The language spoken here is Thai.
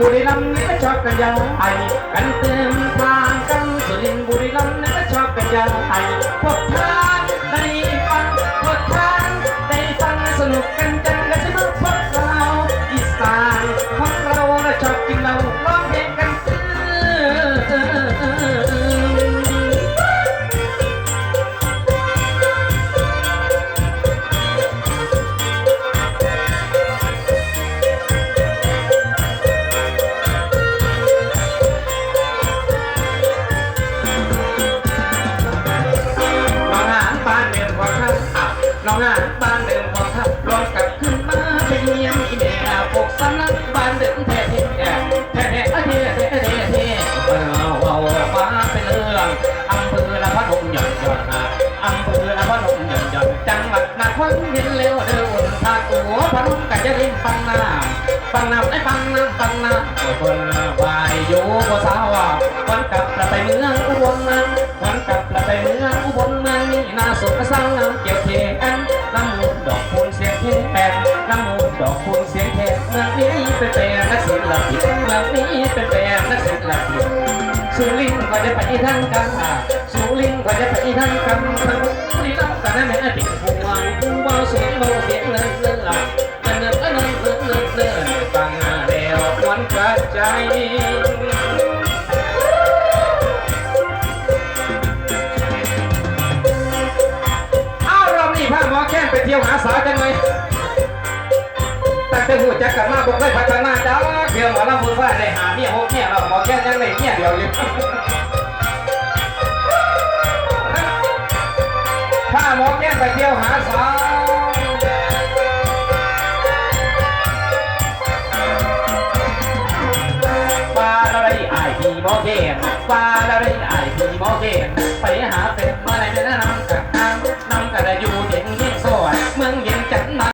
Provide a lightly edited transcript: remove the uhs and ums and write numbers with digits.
บุรีรัมย์นี่ก็ชอบกันอย่างไอกันเต็มทางกันสุรินทร์บุรีรัมย์นี่ก็ชอบกันอย่างไอพวกทางได้ฟังพวกทางได้ฟังสนุกกันจังกันใช่ไหมพวกเราอีสานของเราชอบกินเหล้าร้องเพลงกันน้องงานบ้านเดิมพอทับลองกลับขึ้นมาไปเยี่ยมอีแม่ปกสำนักบ้านเดิมแท้แท้แท้แท้แท้แท้แท้เอาฟ้าเป็นเรื่องอำเภอละพนมหย่อนหย่อนอำเภอละพนมหย่อนหย่อนจังหวัดนครเห็นเร็วเดินทางตัวพนมกันจะริมฟังน้ำไอ้ฟังน้ำคนวายอยู่บ่สาววันกลับไปเมืองอุบลวันกลับไปเมืองอุบลเมืองนี้น่าสุขสร้างน้ำเกี่ยวเทกันน้ำมูลดอกคูณเสียงเทแปดน้ำมูลดอกคูณเสียงเทเมืองนี้เป็นแปรนักศิลปินเมืองนี้เป็นแปรนักศิลปินสุรินทร์ก็จะไปทั้งกันสุรินทร์ก็จะไปทั้งกันทั้งบุรีรัมย์กันนั่นแหละเป็นพวงผู้ว่าเสียงเลื่อนฟังแล้วควันกระจายพาหมอแค้นไปเที่ยวหาสาวจังเลยตั้งแต่หูจักกันมาบอกเลยพัฒนาจ้าเพียงว่าเราพูดว่าได้หาเนี่ยโหเนี่ยเราหมอแค้นยังได้เนี่ยเดียวอยู่พาหมอแค้นไปเที่ยวหาสาวปลาอะไรไอ้พี่หมอแค้นปลาอะไรไอ้พี่หมอแค้น